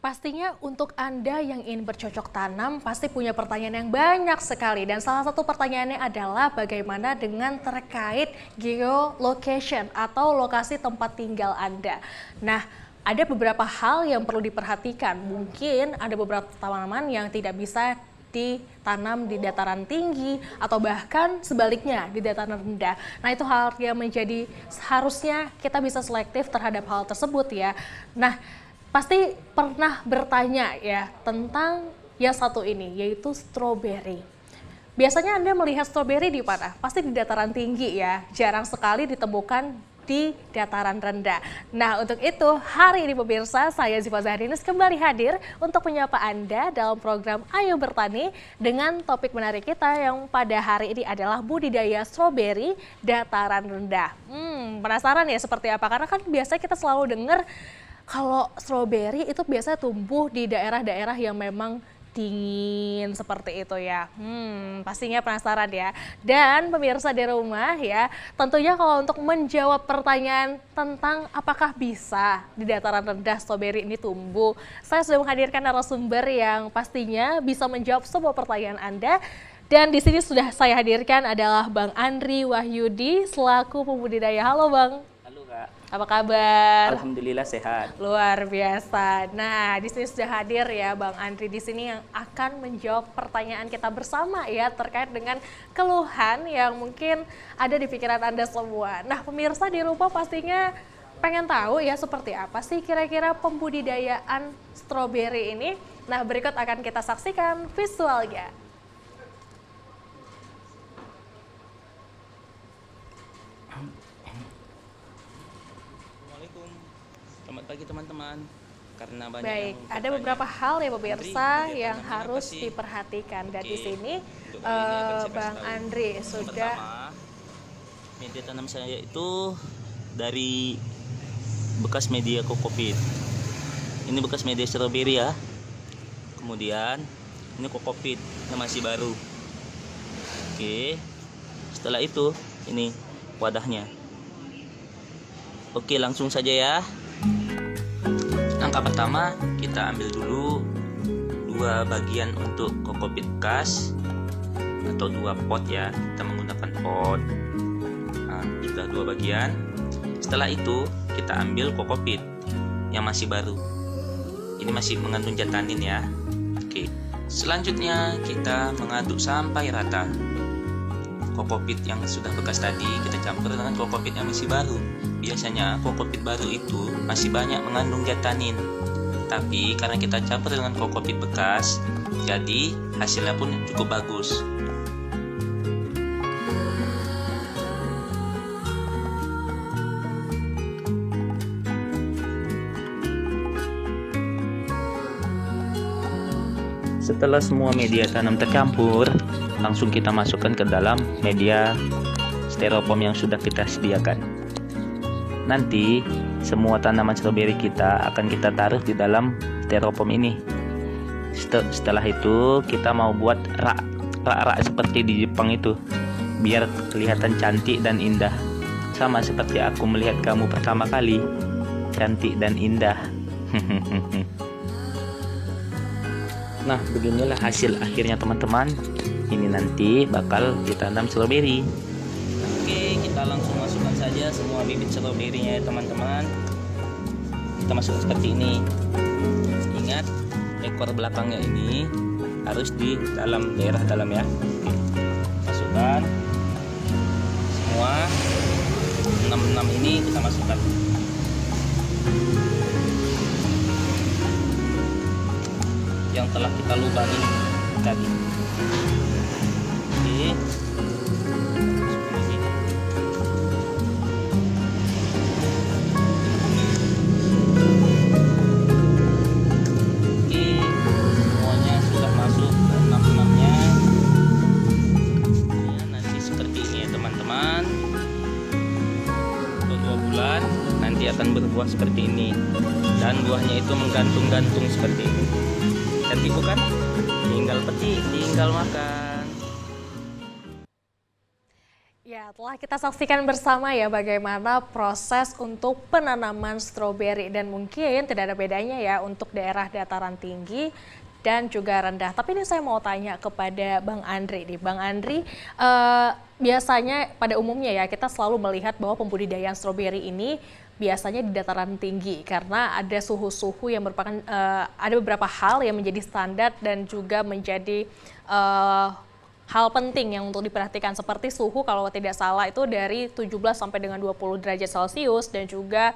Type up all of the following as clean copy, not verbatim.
Pastinya untuk Anda yang ingin bercocok tanam pasti punya pertanyaan yang banyak sekali. Dan salah satu pertanyaannya adalah bagaimana dengan terkait geolocation atau lokasi tempat tinggal Anda. Nah, ada beberapa hal yang perlu diperhatikan. Mungkin ada beberapa tanaman yang tidak bisa ditanam di dataran tinggi atau bahkan sebaliknya di dataran rendah. Nah, itu hal yang menjadi harusnya kita bisa selektif terhadap hal tersebut ya. Nah, pasti pernah bertanya ya tentang yang satu ini, yaitu stroberi. Biasanya Anda melihat stroberi di mana? Pasti di dataran tinggi ya, jarang sekali ditemukan di dataran rendah. Nah, untuk itu hari ini pemirsa, saya Ziva Zahrinus kembali hadir untuk menyapa Anda dalam program Ayo Bertani dengan topik menarik kita yang pada hari ini adalah budidaya stroberi dataran rendah. Penasaran ya seperti apa? Karena kan biasanya kita selalu dengar kalau stroberi itu biasanya tumbuh di daerah-daerah yang memang dingin seperti itu ya. Pastinya penasaran ya. Dan pemirsa di rumah ya, tentunya kalau untuk menjawab pertanyaan tentang apakah bisa di dataran rendah stroberi ini tumbuh, saya sudah menghadirkan narasumber yang pastinya bisa menjawab semua pertanyaan Anda. Dan di sini sudah saya hadirkan adalah Bang Andri Wahyudi selaku pembudidaya. Halo Bang. Apa kabar? Alhamdulillah sehat. Luar biasa. Nah, di sini sudah hadir ya Bang Andri di sini yang akan menjawab pertanyaan kita bersama ya terkait dengan keluhan yang mungkin ada di pikiran Anda semua. Nah, pemirsa di rumah pastinya pengen tahu ya seperti apa sih kira-kira pembudidayaan stroberi ini. Nah, berikut akan kita saksikan visualnya. Selamat pagi teman-teman. Karena banyak Baik, yang ada beberapa hal ya pemirsa yang harus diperhatikan. Dan di sini Bang Andri sudah. Pertama, media tanam saya itu dari bekas media kokopit. Ini bekas media stroberi ya. Kemudian ini kokopit yang masih baru. Oke. Setelah itu ini wadahnya. Oke, langsung saja ya. Langkah pertama, kita ambil dulu dua bagian untuk kokopit bekas atau dua pot ya. Kita menggunakan pot. Nah, sudah dua bagian. Setelah itu kita ambil kokopit yang masih baru. Ini masih mengandung jatanin ya. Oke. Selanjutnya kita mengaduk sampai rata. Kokopit yang sudah bekas tadi kita campur dengan kokopit yang masih baru. Biasanya kokopit baru itu masih banyak mengandung jatanin. Tapi karena kita campur dengan kokopit bekas, jadi hasilnya pun cukup bagus. Setelah semua media tanam tercampur, langsung kita masukkan ke dalam media styrofoam yang sudah kita sediakan. Nanti semua tanaman stroberi kita akan kita taruh di dalam styrofoam ini. Setelah itu kita mau buat rak seperti di Jepang itu, biar kelihatan cantik dan indah. Sama seperti aku melihat kamu pertama kali, cantik dan indah. Nah, beginilah hasil akhirnya teman-teman. Ini nanti bakal ditanam stroberi. Oke, kita langsung masukkan saja semua bibit stroberinya ya teman-teman. Kita masukkan seperti ini. Ingat, ekor belakangnya ini harus di dalam daerah dalam ya. Oke. Masukkan semua 6 ini kita masukkan. Yang telah kita lubangi tadi. Oke. Semuanya sudah masuk ke 6-6-nya. Ya, nanti seperti ini ya teman-teman. Untuk 2 bulan nanti akan berbuah seperti ini. Dan buahnya itu menggantung-gantung seperti ini. Cantik bukan? Tinggal petik, tinggal makan. Ya, Ya, telah kita saksikan bersama ya bagaimana proses untuk penanaman stroberi dan mungkin tidak ada bedanya ya untuk daerah dataran tinggi dan juga rendah. Tapi ini saya mau tanya kepada Bang Andri nih. Bang Andri, biasanya pada umumnya ya kita selalu melihat bahwa pembudidayaan stroberi ini biasanya di dataran tinggi karena ada suhu-suhu yang merupakan ada beberapa hal yang menjadi standar dan juga menjadi hal penting yang untuk diperhatikan seperti suhu kalau tidak salah itu dari 17 sampai dengan 20 derajat Celcius dan juga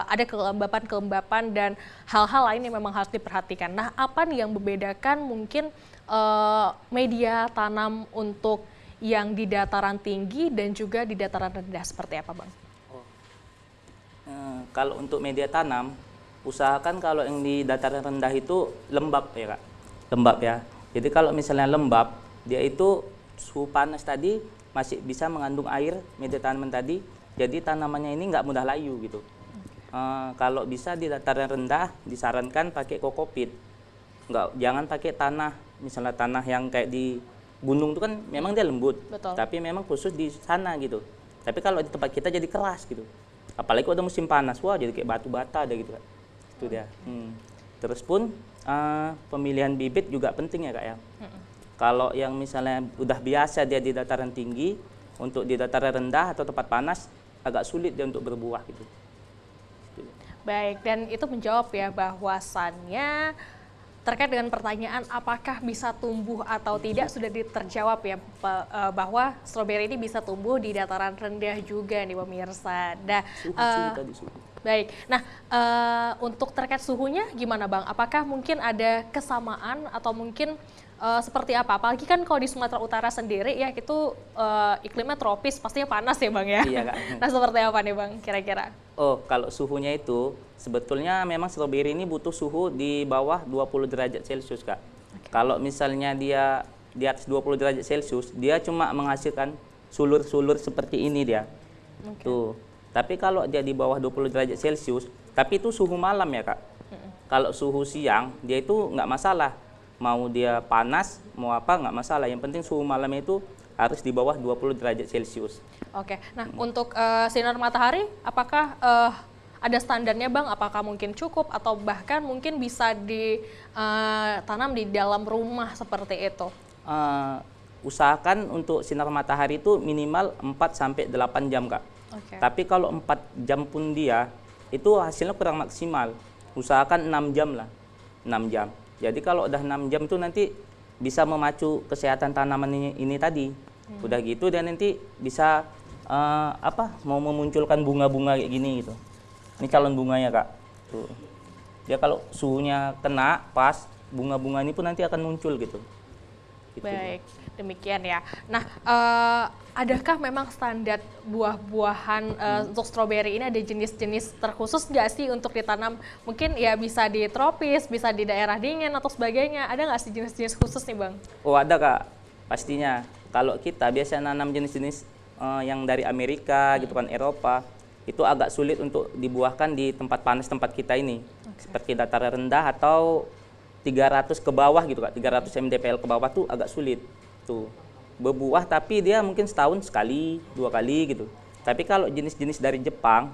ada kelembapan-kelembapan dan hal-hal lain yang memang harus diperhatikan. Nah, apa nih yang membedakan mungkin media tanam untuk yang di dataran tinggi dan juga di dataran rendah seperti apa, Bang? Kalau untuk media tanam, usahakan kalau yang di dataran rendah itu lembab ya Kak, lembab ya. Jadi kalau misalnya lembab, dia itu suhu panas tadi masih bisa mengandung air media tanaman tadi, jadi tanamannya ini nggak mudah layu gitu. Kalau bisa di dataran rendah disarankan pakai kokopit, jangan pakai tanah, misalnya tanah yang kayak di gunung itu kan memang dia lembut. Betul. Tapi memang khusus di sana gitu. Tapi kalau di tempat kita jadi keras gitu, apalagi kalau ada musim panas, wah jadi kayak batu bata ada gitu Kak. Itu dia. Terus pun pemilihan bibit juga penting ya Kak ya. Kalau yang misalnya udah biasa dia di dataran tinggi, untuk di dataran rendah atau tempat panas agak sulit dia untuk berbuah gitu. Baik, dan itu menjawab ya bahwasannya terkait dengan pertanyaan apakah bisa tumbuh atau tidak sudah terjawab ya bahwa stroberi ini bisa tumbuh di dataran rendah juga nih pemirsa. Nah, baik. Nah, untuk terkait suhunya gimana Bang? Apakah mungkin ada kesamaan atau mungkin seperti apa? Apalagi kan kalau di Sumatera Utara sendiri ya itu iklimnya tropis, pastinya panas ya Bang ya? Iya Kak. Nah, seperti apa nih Bang kira-kira? Oh, kalau suhunya itu sebetulnya memang stroberi ini butuh suhu di bawah 20 derajat Celcius Kak. Kalau misalnya dia di atas 20 derajat Celcius, dia cuma menghasilkan sulur-sulur seperti ini dia. Tuh. Tapi kalau dia di bawah 20 derajat Celcius, tapi itu suhu malam ya Kak. Kalau suhu siang, dia itu nggak masalah. Mau dia panas, mau apa nggak masalah. Yang penting suhu malamnya itu harus di bawah 20 derajat Celcius. Oke, nah untuk sinar matahari, apakah ada standarnya Bang? Apakah mungkin cukup atau bahkan mungkin bisa ditanam di dalam rumah seperti itu? Usahakan untuk sinar matahari itu minimal 4-8 jam Kak. Tapi kalau 4 jam pun dia, itu hasilnya kurang maksimal. Usahakan 6 jam lah, 6 jam. Jadi kalau udah 6 jam itu nanti bisa memacu kesehatan tanaman ini tadi. Udah gitu dan nanti bisa mau memunculkan bunga-bunga kayak gini gitu. Ini calon bunganya Kak. Tuh. Dia kalau suhunya kena pas, bunga-bunga ini pun nanti akan muncul gitu. Baik, demikian ya. Nah, adakah memang standar buah-buahan untuk stroberi ini ada jenis-jenis terkhusus nggak sih untuk ditanam? Mungkin ya bisa di tropis, bisa di daerah dingin atau sebagainya. Ada nggak sih jenis-jenis khusus nih Bang? Oh ada Kak, pastinya. Kalau kita biasa nanam jenis-jenis yang dari Amerika gitu kan, Eropa, itu agak sulit untuk dibuahkan di tempat panas tempat kita ini. Seperti dataran rendah atau 300 ke bawah gitu Kak, 300 mdpl ke bawah tuh agak sulit tuh berbuah, tapi dia mungkin setahun sekali, 2 kali gitu. Tapi kalau jenis-jenis dari Jepang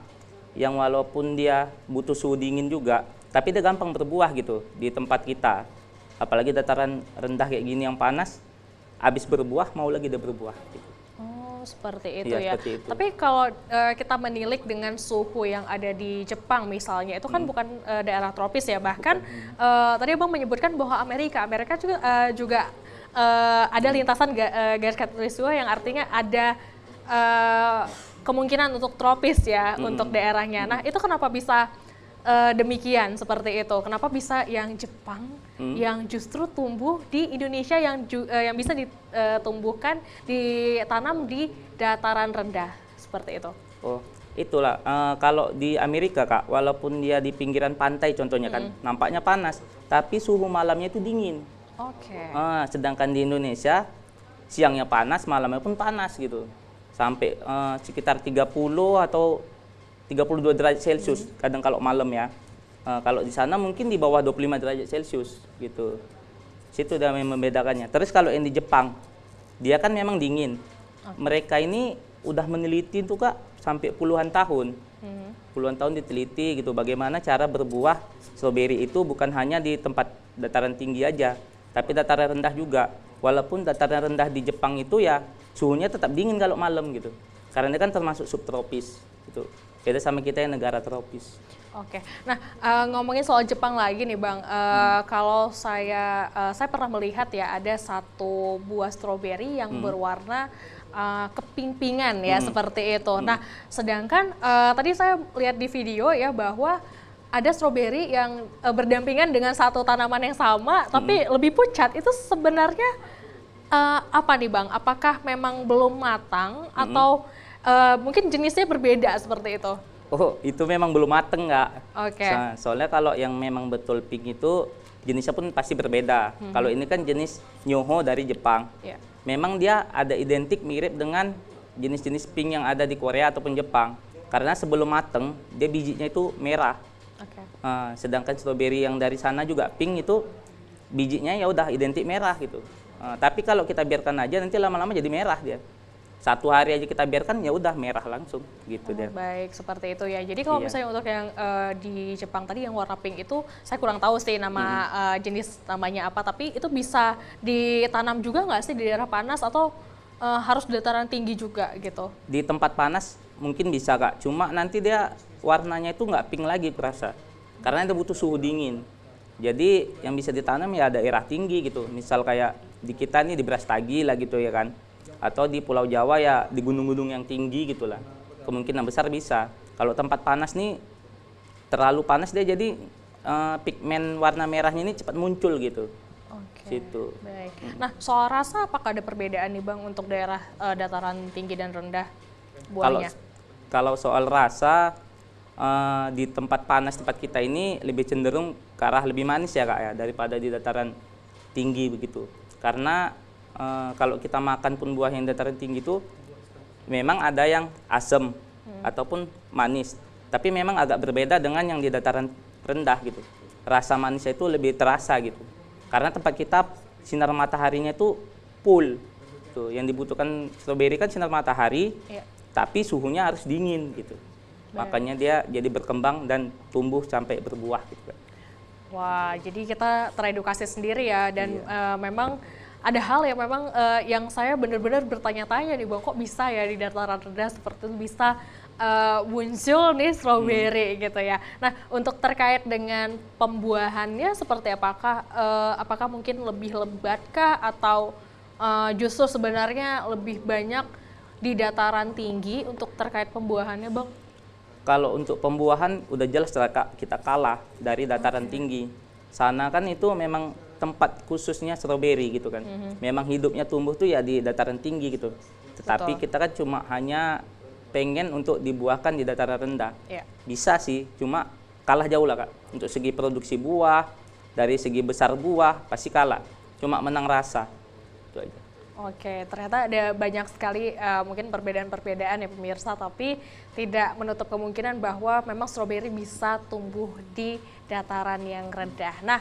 yang walaupun dia butuh suhu dingin juga, tapi dia gampang berbuah gitu di tempat kita. Apalagi dataran rendah kayak gini yang panas, habis berbuah mau lagi dia berbuah gitu. Seperti itu ya. ya. Seperti itu. Tapi kalau kita menilik dengan suhu yang ada di Jepang misalnya, itu kan bukan daerah tropis ya. Bahkan tadi Bang menyebutkan bahwa Amerika juga ada lintasan garis khatulistiwa yang artinya ada kemungkinan untuk tropis ya untuk daerahnya. Nah itu kenapa bisa demikian seperti itu? Kenapa bisa yang Jepang yang justru tumbuh di Indonesia yang bisa ditumbuhkan ditanam di dataran rendah seperti itu? Oh, itulah kalau di Amerika Kak, walaupun dia di pinggiran pantai contohnya kan, nampaknya panas, tapi suhu malamnya itu dingin. Sedangkan di Indonesia siangnya panas, malamnya pun panas gitu, sampai sekitar 30 atau 32 derajat Celcius kadang kalau malam ya. Kalau di sana mungkin di bawah 25 derajat Celcius gitu. Situ udah membedakannya. Terus kalau yang di Jepang, dia kan memang dingin. Mereka ini udah meneliti tuh Kak sampai puluhan tahun. Puluhan tahun diteliti gitu bagaimana cara berbuah stroberi itu bukan hanya di tempat dataran tinggi aja, tapi dataran rendah juga. Walaupun dataran rendah di Jepang itu ya suhunya tetap dingin kalau malam gitu. Karena ini kan termasuk subtropis gitu. Beda sama kita yang negara tropis. Oke, nah ngomongin soal Jepang lagi nih Bang, kalau saya pernah melihat ya ada satu buah stroberi yang berwarna keping-pingan ya seperti itu. Nah, sedangkan tadi saya lihat di video ya bahwa ada stroberi yang berdampingan dengan satu tanaman yang sama, tapi lebih pucat. Itu sebenarnya apa nih Bang? Apakah memang belum matang atau mungkin jenisnya berbeda seperti itu? Oh, itu memang belum mateng nggak? Oke. Soalnya kalau yang memang betul pink itu jenisnya pun pasti berbeda. Kalau ini kan jenis Nyoho dari Jepang. Yeah. Memang dia ada identik mirip dengan jenis-jenis pink yang ada di Korea ataupun Jepang. Karena sebelum mateng, dia bijinya itu merah. Oke. Sedangkan stroberi yang dari sana juga pink itu bijinya ya udah identik merah gitu. Tapi kalau kita biarkan aja nanti lama-lama jadi merah dia. 1 hari aja kita biarkan ya udah merah langsung gitu dia. Baik, seperti itu ya. Jadi kalau misalnya untuk yang di Jepang tadi yang warna pink itu saya kurang tahu sih nama jenis namanya apa, tapi itu bisa ditanam juga nggak sih di daerah panas atau harus dataran tinggi juga gitu? Di tempat panas mungkin bisa Kak, cuma nanti dia warnanya itu nggak pink lagi kurasa. Karena itu butuh suhu dingin. Jadi yang bisa ditanam ya daerah tinggi gitu. Misal kayak di kita nih di Brastagi lah gitu ya kan. Atau di Pulau Jawa ya di gunung-gunung yang tinggi gitulah. Kemungkinan besar bisa. Kalau tempat panas nih terlalu panas dia jadi pigmen warna merahnya ini cepat muncul gitu. Oke. Situ. Baik. Nah, soal rasa apakah ada perbedaan nih Bang untuk daerah dataran tinggi dan rendah buahnya? Kalau soal rasa di tempat panas tempat kita ini lebih cenderung ke arah lebih manis ya Kak ya daripada di dataran tinggi begitu. Karena kalau kita makan pun buah yang dataran tinggi itu memang ada yang asam ataupun manis. Tapi memang agak berbeda dengan yang di dataran rendah gitu. Rasa manisnya itu lebih terasa gitu. Karena tempat kita sinar mataharinya itu full. Tuh, yang dibutuhkan stroberi kan sinar matahari, tapi suhunya harus dingin gitu. Makanya dia jadi berkembang dan tumbuh sampai berbuah gitu. Wah, jadi kita teredukasi sendiri ya dan memang ada hal yang memang yang saya benar-benar bertanya-tanya nih Bang, kok bisa ya di dataran rendah seperti itu bisa muncul nih stroberi gitu ya. Nah, untuk terkait dengan pembuahannya seperti apakah mungkin lebih lebatkah atau justru sebenarnya lebih banyak di dataran tinggi untuk terkait pembuahannya Bang? Kalau untuk pembuahan udah jelas Kak, kita kalah dari dataran tinggi. Sana kan itu memang tempat khususnya stroberi gitu kan. Memang hidupnya tumbuh tuh ya di dataran tinggi gitu. Tetapi kita kan cuma hanya pengen untuk dibuahkan di dataran rendah. Bisa sih, cuma kalah jauh lah Kak. Untuk segi produksi buah, dari segi besar buah pasti kalah. Cuma menang rasa. Itu aja. Oke, ternyata ada banyak sekali mungkin perbedaan-perbedaan ya pemirsa, tapi tidak menutup kemungkinan bahwa memang stroberi bisa tumbuh di dataran yang rendah. Nah,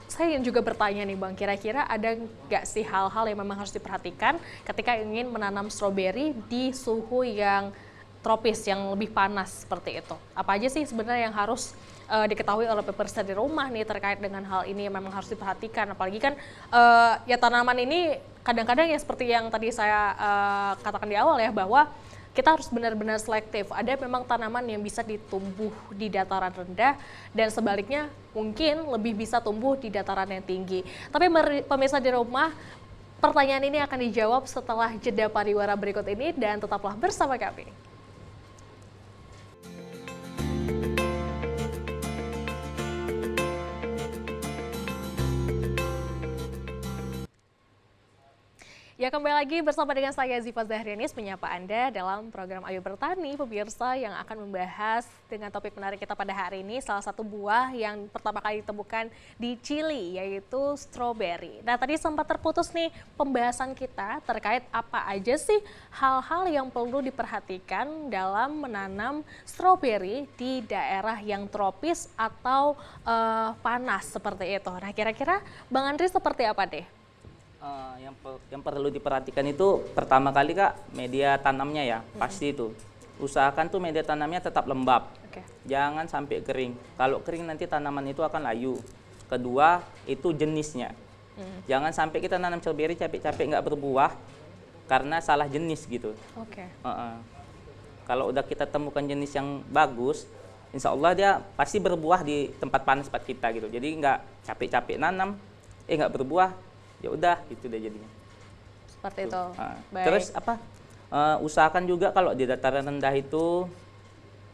saya juga bertanya nih Bang, kira-kira ada nggak sih hal-hal yang memang harus diperhatikan ketika ingin menanam stroberi di suhu yang tropis, yang lebih panas seperti itu? Apa aja sih sebenarnya yang harus diketahui oleh pemirsa di rumah nih terkait dengan hal ini yang memang harus diperhatikan, apalagi kan ya tanaman ini kadang-kadang ya seperti yang tadi saya katakan di awal ya bahwa kita harus benar-benar selektif. Ada memang tanaman yang bisa ditumbuh di dataran rendah dan sebaliknya mungkin lebih bisa tumbuh di dataran yang tinggi. Tapi pemirsa di rumah, pertanyaan ini akan dijawab setelah jeda pariwara berikut ini dan tetaplah bersama kami. Ya, kembali lagi bersama dengan saya Ziva Zahrianis menyapa Anda dalam program Ayo Bertani, pemirsa yang akan membahas dengan topik menarik kita pada hari ini, salah satu buah yang pertama kali ditemukan di Chili, yaitu stroberi. Nah, tadi sempat terputus nih pembahasan kita terkait apa aja sih hal-hal yang perlu diperhatikan dalam menanam stroberi di daerah yang tropis atau panas seperti itu. Nah, kira-kira Bang Andri seperti apa deh? Yang perlu diperhatikan itu pertama kali Kak, media tanamnya ya, pasti itu. Usahakan tuh media tanamnya tetap lembab. Oke. Jangan sampai kering. Kalau kering nanti tanaman itu akan layu. Kedua, itu jenisnya. Jangan sampai kita nanam strawberry capek-capek nggak berbuah karena salah jenis gitu. Oke. Kalau udah kita temukan jenis yang bagus, insya Allah dia pasti berbuah di tempat panas tempat kita gitu. Jadi nggak capek-capek nanam, nggak berbuah, ya udah gitu deh jadinya. Seperti itu. Baik. Terus usahakan juga kalau di dataran rendah itu,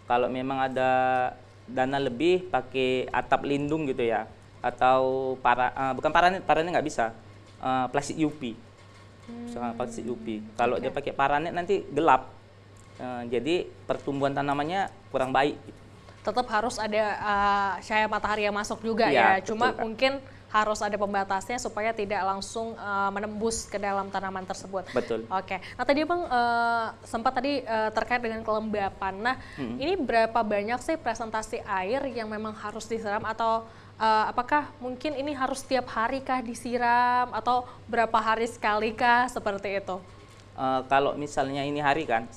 kalau memang ada dana lebih pakai atap lindung gitu ya, atau bukan paranet nggak bisa, plastik UV. Plastik UV. Kalau dia pakai paranet nanti gelap. Jadi pertumbuhan tanamannya kurang baik. Tetap harus ada cahaya matahari yang masuk juga Iya, ya. Cuma betul, Kak. mungkin harus ada pembatasnya supaya tidak langsung menembus ke dalam tanaman tersebut. Betul. Oke. Nah tadi Bang sempat tadi terkait dengan kelembapan. Nah ini berapa banyak sih presentasi air yang memang harus disiram atau apakah mungkin ini harus setiap hari kah disiram atau berapa hari sekali kah seperti itu? Kalau misalnya ini hari kan,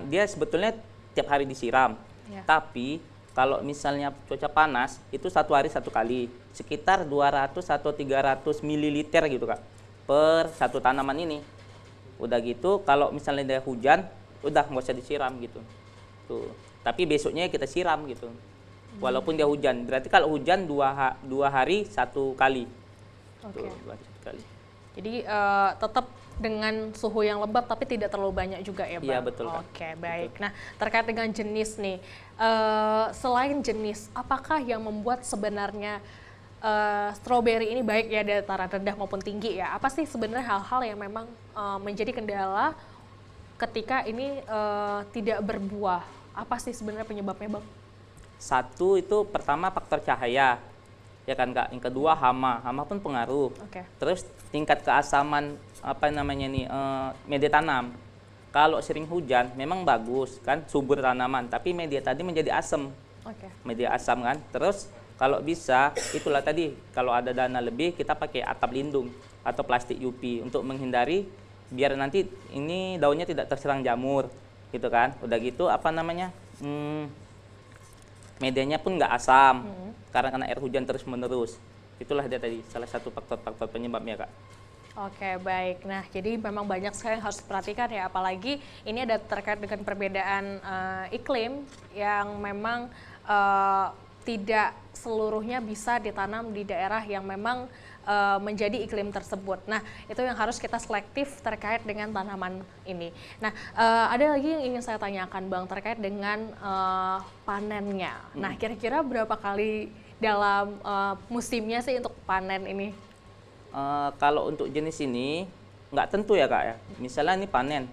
dia sebetulnya tiap hari disiram. Ya. Tapi kalau misalnya cuaca panas, itu 1 hari 1 kali. Sekitar 200 atau 300 mililiter gitu Kak, per satu tanaman ini. Udah gitu, kalau misalnya dia hujan, udah nggak usah disiram gitu. Tuh. Tapi besoknya kita siram gitu. Walaupun dia hujan. Berarti kalau hujan 2 hari 1 kali. Oke. Tuh, 2 hari 1 kali. Jadi tetap dengan suhu yang lembab tapi tidak terlalu banyak juga ya Bang? Iya, betul, Kak. Oke, baik. Nah terkait dengan jenis nih, selain jenis, apakah yang membuat sebenarnya stroberi ini baik ya dataran rendah maupun tinggi ya? Apa sih sebenarnya hal-hal yang memang menjadi kendala ketika ini tidak berbuah? Apa sih sebenarnya penyebabnya Bang? Satu itu pertama faktor cahaya, ya kan Kak. Yang kedua hama pun pengaruh. Oke. Terus tingkat keasaman media tanam. Kalau sering hujan memang bagus kan, subur tanaman, tapi media tadi menjadi asam. Oke. Media asam kan. Terus kalau bisa itulah tadi, kalau ada dana lebih kita pakai atap lindung atau plastik UV untuk menghindari biar nanti ini daunnya tidak terserang jamur gitu kan. Udah gitu medianya pun nggak asam karena kena air hujan terus menerus. Itulah dia tadi salah satu faktor penyebabnya Kak. Oke, baik. Nah, jadi memang banyak sekali yang harus diperhatikan ya, apalagi ini ada terkait dengan perbedaan iklim yang memang tidak seluruhnya bisa ditanam di daerah yang memang menjadi iklim tersebut. Nah, itu yang harus kita selektif terkait dengan tanaman ini. Nah, ada lagi yang ingin saya tanyakan Bang terkait dengan panennya. Nah, kira-kira berapa kali dalam musimnya sih untuk panen ini? Kalau untuk jenis ini nggak tentu ya Kak ya. Misalnya ini panen,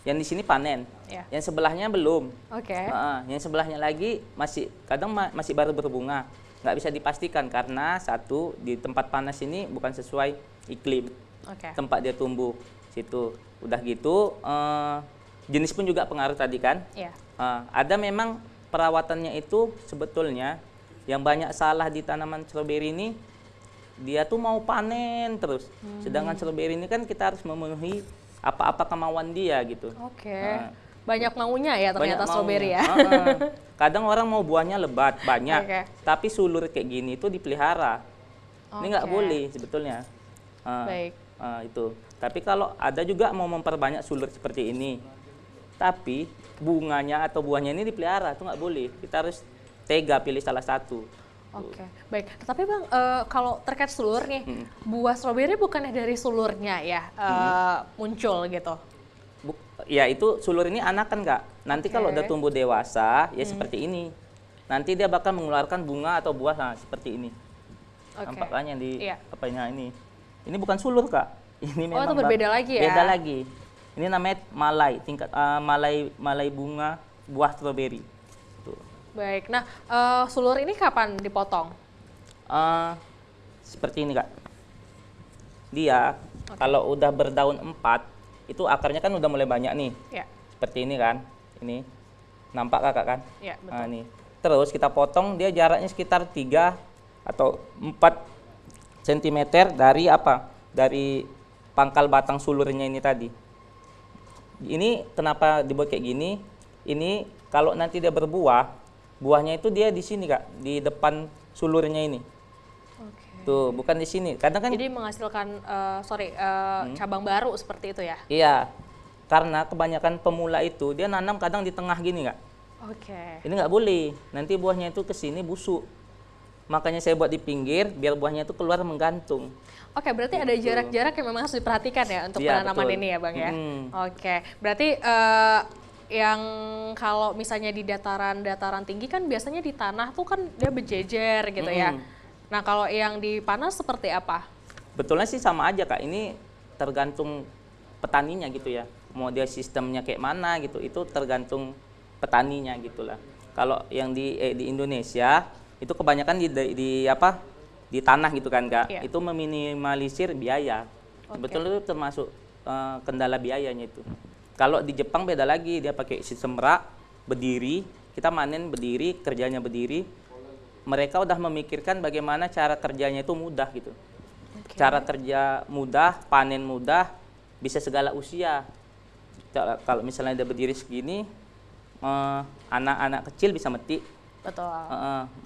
yang di sini panen, Ya. yang sebelahnya belum. Oke. Yang sebelahnya lagi kadang masih baru berbunga. Nggak bisa dipastikan karena satu di tempat panas ini bukan sesuai iklim Oke. tempat dia tumbuh situ. Udah gitu jenis pun juga pengaruh tadi kan. Iya. Ada memang perawatannya itu sebetulnya yang banyak salah di tanaman stroberi ini. Dia tuh mau panen terus. Sedangkan stroberi ini kan kita harus memenuhi apa-apa kemauan dia gitu. Oke. Banyak maunya ya ternyata Banyak stroberi ya. maunya. Kadang orang mau buahnya lebat banyak, Oke. tapi sulur kayak gini itu dipelihara. Ini nggak Oke. boleh sebetulnya. Baik. Itu. Tapi kalau ada juga mau memperbanyak sulur seperti ini, tapi bunganya atau buahnya ini dipelihara, itu nggak boleh. Kita harus tega pilih salah satu. Oke, baik. Tapi Bang, kalau terkait sulur nih, buah stroberi bukannya dari sulurnya ya muncul gitu? Ya itu sulur ini anakan Kak. Nanti kalau Oke. udah tumbuh dewasa, ya seperti ini. Nanti dia bakal mengeluarkan bunga atau buah seperti ini. Oke. Nampaknya di Iya. apanya ini. Ini bukan sulur Kak. Ini memang itu berbeda lagi ya? Beda lagi. Ini namanya malai, tingkat malai bunga buah stroberi. Tuh. Baik. Nah, sulur ini kapan dipotong? Seperti ini Kak. Dia kalau udah berdaun 4, itu akarnya kan udah mulai banyak nih. Ya. Seperti ini kan. Ini. Nampak Kakak kan? Ya, betul. Nah, nih. Terus kita potong dia jaraknya sekitar 3 atau 4 cm dari apa? Dari pangkal batang sulurnya ini tadi. Ini kenapa dibuat kayak gini? Ini kalau nanti dia berbuah, buahnya itu dia di sini Kak, di depan sulurnya ini. Oke. Tuh, bukan di sini. Kadang kan Jadi menghasilkan cabang baru seperti itu ya? iya. Karena kebanyakan pemula itu dia nanam kadang di tengah gini Kak. Oke. Ini nggak boleh. Nanti buahnya itu ke sini busuk. Makanya saya buat di pinggir biar buahnya itu keluar menggantung. Oke, berarti ada jarak-jarak yang memang harus diperhatikan ya untuk Iya, penanaman betul. ini ya Bang ya? Mm. Oke, berarti yang kalau misalnya di dataran tinggi kan biasanya di tanah tuh kan dia berjejer gitu ya. Nah kalau yang di panas seperti apa? Betulnya sih sama aja Kak. Ini tergantung petaninya gitu ya. Mau dia sistemnya kayak mana gitu. Itu tergantung petaninya gitulah. Kalau yang di Indonesia itu kebanyakan di tanah gitu kan Kak. Iya. Itu meminimalisir biaya. Oke. Sebetulnya itu termasuk kendala biayanya itu. Kalau di Jepang beda lagi, dia pakai sistem rak, berdiri, kita manen berdiri, kerjanya berdiri. Mereka udah memikirkan bagaimana cara kerjanya itu mudah gitu. Oke. Cara kerja mudah, panen mudah, bisa segala usia. Kalau misalnya dia berdiri segini, anak-anak kecil bisa metik. Betul.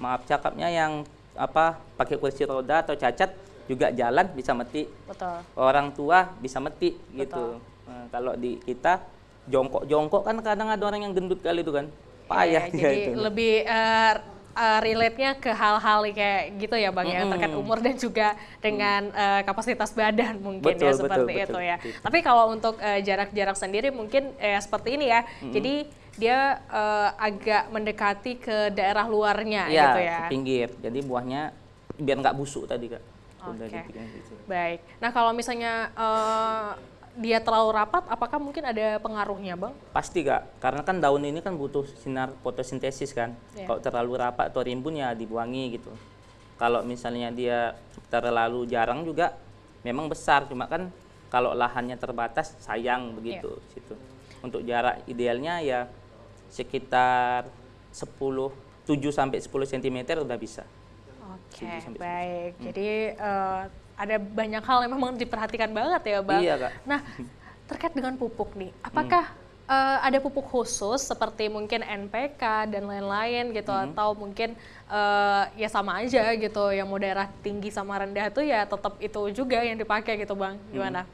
Maaf cakapnya yang pakai kursi roda atau cacat juga jalan bisa metik. Betul. Orang tua bisa metik Betul. gitu. Kalau di kita jongkok kan kadang ada orang yang gendut kali itu kan. Payah Iya, juga jadi itu. lebih relate-nya ke hal-hal kayak gitu ya Bang ya, terkait umur dan juga dengan kapasitas badan mungkin Betul, ya betul, seperti betul, itu ya. betul. Tapi kalau untuk jarak-jarak sendiri mungkin seperti ini ya. Jadi dia agak mendekati ke daerah luarnya Iya, gitu ya. ke pinggir. Jadi buahnya biar nggak busuk tadi Kak. Udah Oke. dibikin gitu. Baik. Nah kalau misalnya dia terlalu rapat, apakah mungkin ada pengaruhnya Bang? Pasti Kak, karena kan daun ini kan butuh sinar fotosintesis kan. Iya. Kalau terlalu rapat atau rimbun ya dibuangi gitu. Kalau misalnya dia terlalu jarang juga memang besar, cuma kan kalau lahannya terbatas sayang begitu situ. Untuk jarak idealnya ya sekitar 7 sampai 10 cm udah bisa. Oke, 7 sampai 10. baik. Jadi ada banyak hal yang memang diperhatikan banget ya Bang. Iya, Kak. Nah, terkait dengan pupuk nih, apakah ada pupuk khusus seperti mungkin NPK dan lain-lain gitu, atau mungkin ya sama aja gitu, yang mau daerah tinggi sama rendah tuh ya tetap itu juga yang dipakai gitu Bang, gimana?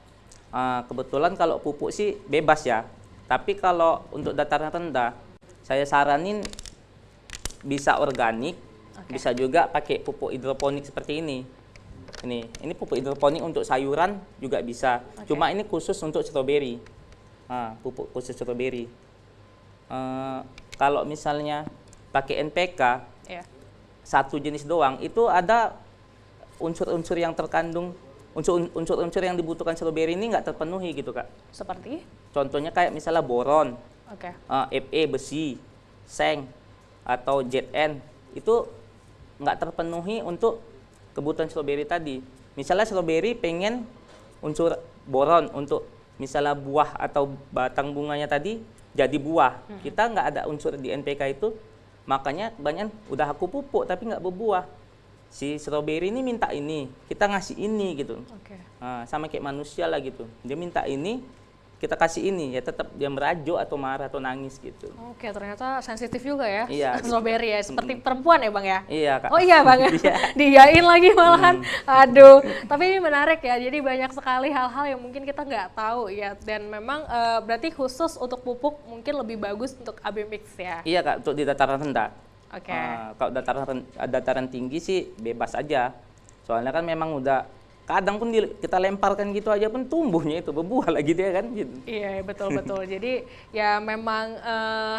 Kebetulan kalau pupuk sih bebas ya. Tapi kalau untuk dataran rendah, saya saranin bisa organik, bisa juga pakai pupuk hidroponik seperti ini. Ini pupuk hidroponik untuk sayuran juga bisa. Cuma ini khusus untuk stroberi. Pupuk khusus stroberi. Kalau misalnya pakai NPK, Iya. satu jenis doang, itu ada unsur-unsur yang terkandung, unsur-unsur yang dibutuhkan stroberi ini nggak terpenuhi gitu Kak. Seperti? Contohnya kayak misalnya boron, Oke. Fe besi, seng, atau Zn, itu nggak terpenuhi untuk kebutuhan stroberi tadi. Misalnya stroberi pengen unsur boron untuk misalnya buah atau batang bunganya tadi jadi buah. Kita nggak ada unsur di NPK itu, makanya banyak udah aku pupuk tapi nggak berbuah. Si stroberi ini minta ini, kita ngasih ini gitu. Oke. Sama kayak manusia lah gitu. Dia minta ini, kita kasih ini, ya tetap dia merajuk atau marah atau nangis gitu. Oke, ternyata sensitif juga ya. Iya. Strawberry ya, seperti perempuan ya Bang ya? Iya Kak. Oh iya Bang ya? Iya. Diyain lagi malahan. Aduh, tapi ini menarik ya. Jadi banyak sekali hal-hal yang mungkin kita nggak tahu ya. Dan memang berarti khusus untuk pupuk mungkin lebih bagus untuk AB mix ya. Iya Kak, untuk di dataran rendah. Oke. Kalau dataran tinggi sih bebas aja. Soalnya kan memang udah kadang pun kita lemparkan gitu aja pun tumbuhnya itu berbuah lagi dia kan gitu. Iya betul-betul. Jadi ya memang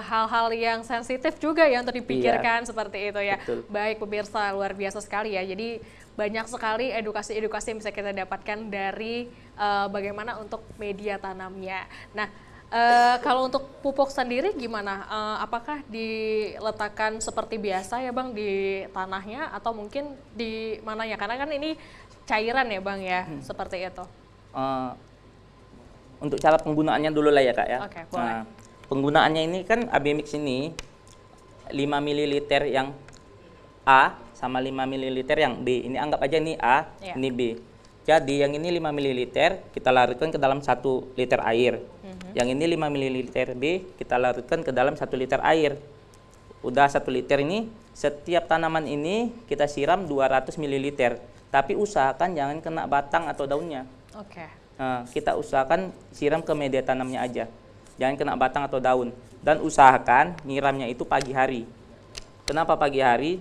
hal-hal yang sensitif juga ya untuk dipikirkan seperti itu ya. Betul. Baik pemirsa, luar biasa sekali ya. Jadi banyak sekali edukasi-edukasi yang bisa kita dapatkan dari bagaimana untuk media tanamnya. Nah, kalau untuk pupuk sendiri gimana? Apakah diletakkan seperti biasa ya Bang di tanahnya atau mungkin di mananya? Karena kan ini cairan ya Bang ya, seperti itu. Untuk cara penggunaannya dulu lah ya Kak ya. Oke, boleh. Penggunaannya ini kan AB mix ini 5 ml yang A sama 5 ml yang B. Ini anggap aja ini A, Iya. ini B. Jadi yang ini 5 ml kita larutkan ke dalam 1 liter air. Yang ini 5 ml B kita larutkan ke dalam 1 liter air. Udah 1 liter ini, setiap tanaman ini kita siram 200 ml. Tapi usahakan jangan kena batang atau daunnya. Oke. Nah, kita usahakan siram ke media tanamnya aja. Jangan kena batang atau daun. Dan usahakan nyiramnya itu pagi hari. Kenapa pagi hari?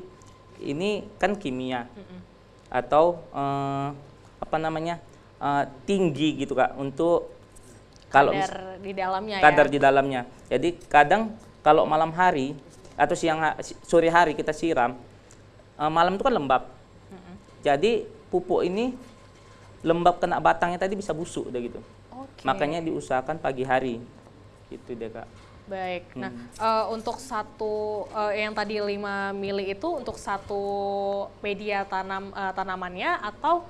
Ini kan kimia. Atau tinggi gitu Kak, untuk kalau Kadar di dalamnya kadar ya. di dalamnya. Jadi kadang kalau malam hari atau sore hari kita siram, malam itu kan lembab. Jadi pupuk ini lembab kena batangnya tadi bisa busuk udah gitu. Oke. Makanya diusahakan pagi hari. Gitu deh Kak. Baik. Nah, untuk satu yang tadi 5 mili itu untuk satu media tanamannya atau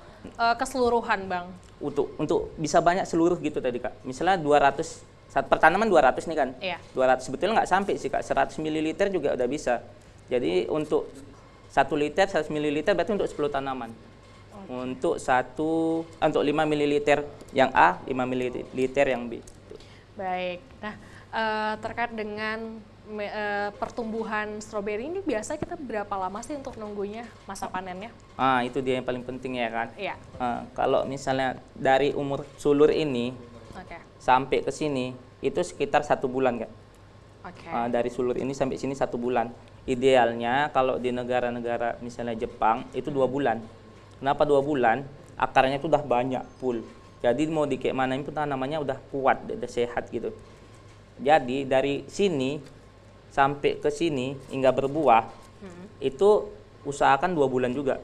keseluruhan, Bang? Untuk bisa banyak seluruh gitu tadi Kak. Misalnya 200 per tanaman 200 nih kan. Iya. 200 sebetulnya nggak sampai sih Kak. 100 ml juga udah bisa. Jadi untuk 1 liter 100 ml berarti untuk 10 tanaman. Untuk 5 ml yang A, 5 ml yang B. Baik. Nah, terkait dengan pertumbuhan stroberi ini biasa kita berapa lama sih untuk nunggunya masa panennya? Itu dia yang paling penting ya kan. Iya. Kalau misalnya dari umur sulur ini Oke. sampai ke sini itu sekitar 1 bulan Kak. Oke. Dari sulur ini sampai sini 1 bulan. Idealnya kalau di negara-negara misalnya Jepang itu 2 bulan. Kenapa 2 bulan? Akarnya itu udah banyak, full. Jadi mau di kayak mana pun tanamannya udah kuat, udah sehat gitu. Jadi dari sini sampai ke sini hingga berbuah itu usahakan 2 bulan juga.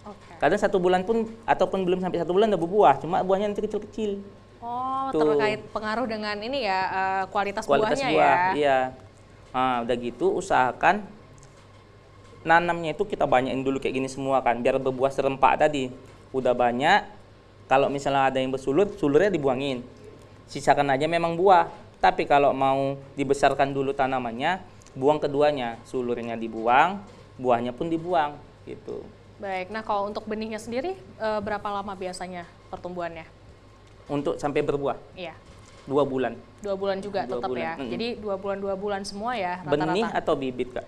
Oke. Kadang 1 bulan pun ataupun belum sampai 1 bulan udah berbuah, cuma buahnya nanti kecil-kecil. Oh, Tuh. terkait pengaruh dengan ini ya kualitas Kualitas buahnya buah, ya. iya. Udah gitu usahakan nanamnya itu kita banyakin dulu kayak gini semua kan, biar berbuah serempak tadi. Udah banyak, kalau misalnya ada yang bersulur, sulurnya dibuangin. Sisakan aja memang buah. Tapi kalau mau dibesarkan dulu tanamannya, buang keduanya. Sulurnya dibuang, buahnya pun dibuang gitu. Baik, nah kalau untuk benihnya sendiri berapa lama biasanya pertumbuhannya? Untuk sampai berbuah, Iya, 2 bulan. 2 bulan juga 2 tetap bulan. ya. Jadi 2 bulan semua ya rata-rata. Benih atau bibit Kak?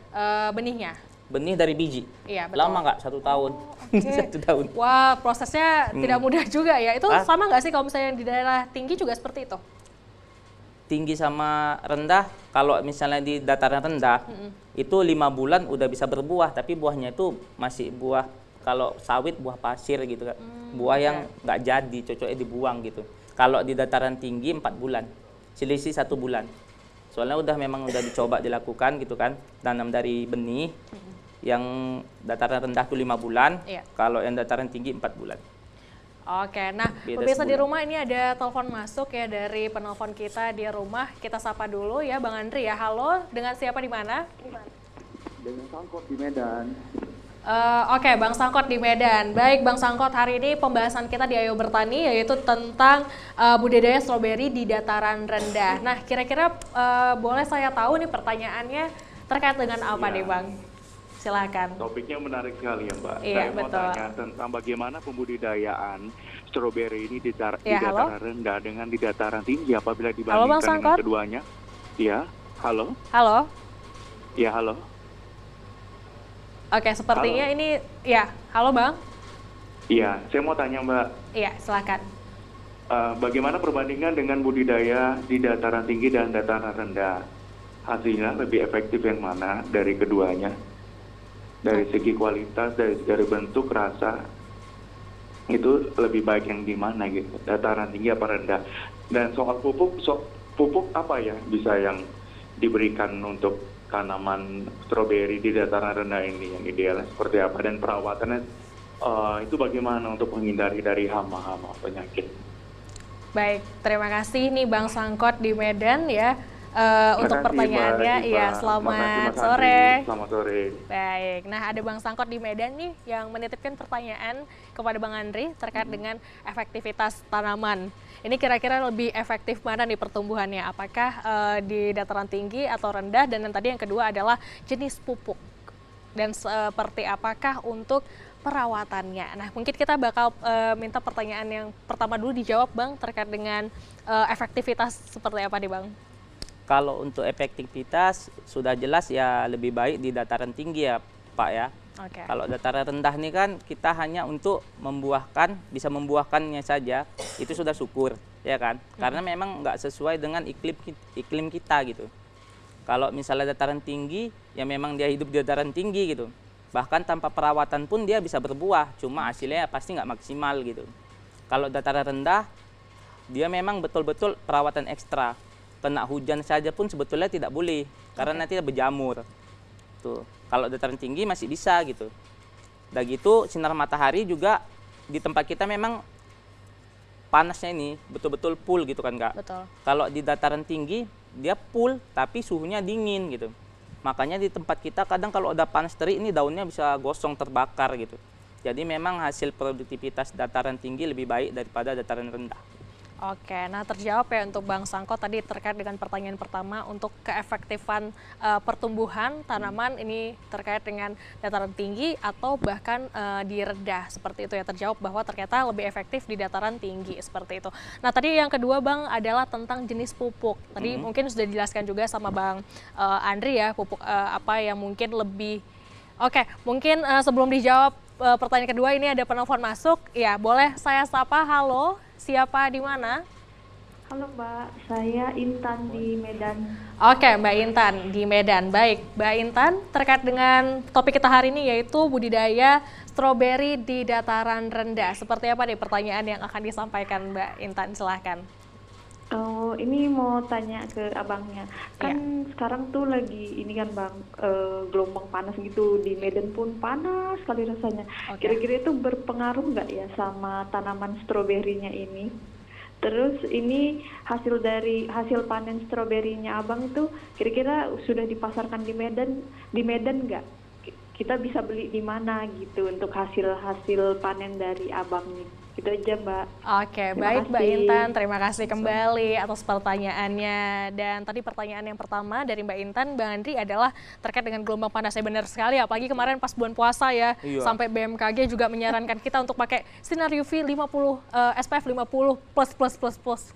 Benihnya. Benih dari biji. Iya, betul. Lama nggak? 1 tahun. Oke. 1 tahun. Wah, prosesnya tidak mudah juga ya. Itu Ah. sama nggak sih kalau misalnya di daerah tinggi juga seperti itu? Tinggi sama rendah, kalau misalnya di dataran rendah, itu 5 bulan udah bisa berbuah, tapi buahnya itu masih buah, kalau sawit buah pasir gitu Kak. Buah yang nggak jadi, cocoknya dibuang gitu. Kalau di dataran tinggi 4 bulan, selisih 1 bulan. Soalnya memang udah dicoba dilakukan gitu kan, tanam dari benih, yang dataran rendah tuh 5 bulan, Iya. kalau yang dataran tinggi 4 bulan. Oke, nah Beda pemirsa di sebulan. rumah ini ada telepon masuk ya dari penelpon kita di rumah. Kita sapa dulu ya Bang Andri ya. Halo, dengan siapa di mana? Dengan Sangkot di Medan. Oke, Bang Sangkot di Medan. Baik, Bang Sangkot, hari ini pembahasan kita di Ayo Bertani yaitu tentang budidaya stroberi di dataran rendah. Nah, kira-kira boleh saya tahu nih pertanyaannya terkait dengan apa nih, Bang? Silakan. Topiknya menarik sekali ya Mbak. Iya, Saya mau betul. tanya tentang bagaimana pembudidayaan stroberi ini di Iya, halo? dataran rendah dengan di dataran tinggi apabila Bang dibandingkan dengan Sangkot? keduanya. Iya, halo? Halo. Iya, halo? Oke, sepertinya Halo. ini ya. Halo, Bang. Iya, saya mau tanya Mbak, Iya, silakan. bagaimana perbandingan dengan budidaya di dataran tinggi dan dataran rendah? Hasilnya lebih efektif yang mana dari keduanya? Dari segi kualitas, dari bentuk, rasa, itu lebih baik yang di mana gitu? Dataran tinggi apa rendah? Dan soal pupuk apa ya bisa yang diberikan untuk tanaman stroberi di dataran rendah ini yang idealnya seperti apa? Dan perawatannya itu bagaimana untuk menghindari dari hama-hama penyakit? Baik, terima kasih nih Bang Sangkot di Medan ya untuk Terima kasih, pertanyaannya. Mbak Iya, Diva. selamat Terima kasih, Mas sore. Andri. Selamat sore. Baik, nah ada Bang Sangkot di Medan nih yang menitipkan pertanyaan kepada Bang Andri terkait dengan efektivitas tanaman. Ini kira-kira lebih efektif mana nih pertumbuhannya? Apakah di dataran tinggi atau rendah? Dan yang tadi yang kedua adalah jenis pupuk. Dan seperti apakah untuk perawatannya. Nah, mungkin kita bakal minta pertanyaan yang pertama dulu dijawab, Bang, terkait dengan efektivitas seperti apa nih, Bang? Kalau untuk efektivitas sudah jelas ya lebih baik di dataran tinggi ya Pak ya. Oke. Kalau dataran rendah nih kan kita hanya untuk membuahkan, bisa membuahkannya saja, itu sudah syukur ya kan. Karena memang nggak sesuai dengan iklim kita gitu. Kalau misalnya dataran tinggi ya memang dia hidup di dataran tinggi gitu. Bahkan tanpa perawatan pun dia bisa berbuah, cuma hasilnya pasti nggak maksimal gitu. Kalau dataran rendah dia memang betul-betul perawatan ekstra. Kena hujan saja pun sebetulnya tidak boleh karena nanti berjamur. Tuh. Kalau dataran tinggi masih bisa gitu. Dan gitu sinar matahari juga di tempat kita memang panasnya ini betul-betul full gitu kan Kak. Betul. Kalau di dataran tinggi dia full tapi suhunya dingin gitu. Makanya di tempat kita kadang kalau udah panas terik ini daunnya bisa gosong terbakar gitu. Jadi memang hasil produktivitas dataran tinggi lebih baik daripada dataran rendah. Oke, nah terjawab ya untuk Bang Sangko tadi terkait dengan pertanyaan pertama untuk keefektifan pertumbuhan tanaman ini terkait dengan dataran tinggi atau bahkan di rendah seperti itu ya, terjawab bahwa ternyata lebih efektif di dataran tinggi seperti itu. Nah tadi yang kedua Bang adalah tentang jenis pupuk. Tadi mungkin sudah dijelaskan juga sama Bang Andri ya pupuk apa yang mungkin lebih. Oke, mungkin sebelum dijawab pertanyaan kedua ini ada penelpon masuk. Ya, boleh saya sapa. Halo, siapa di mana? Halo Mbak, saya Intan di Medan. Oke, Mbak Intan di Medan. Baik, Mbak Intan terkait dengan topik kita hari ini yaitu budidaya stroberi di dataran rendah. Seperti apa nih pertanyaan yang akan disampaikan Mbak Intan? Silahkan. Oh, ini mau tanya ke abangnya. Kan sekarang tuh lagi ini kan Bang, gelombang panas gitu. Di Medan pun panas sekali rasanya. Kira-kira itu berpengaruh nggak ya sama tanaman stroberinya ini? Terus ini hasil panen stroberinya abang itu kira-kira sudah dipasarkan di Medan nggak? Kita bisa beli di mana gitu untuk hasil panen dari abang nih? Itu aja Mbak. Oke, baik Mbak Intan, terima kasih kembali atas pertanyaannya. Dan tadi pertanyaan yang pertama dari Mbak Intan, Bang Andri adalah terkait dengan gelombang panasnya. Benar sekali, apalagi kemarin pas bulan puasa ya, sampai BMKG juga menyarankan kita untuk pakai sinar UV 50, SPF 50++++,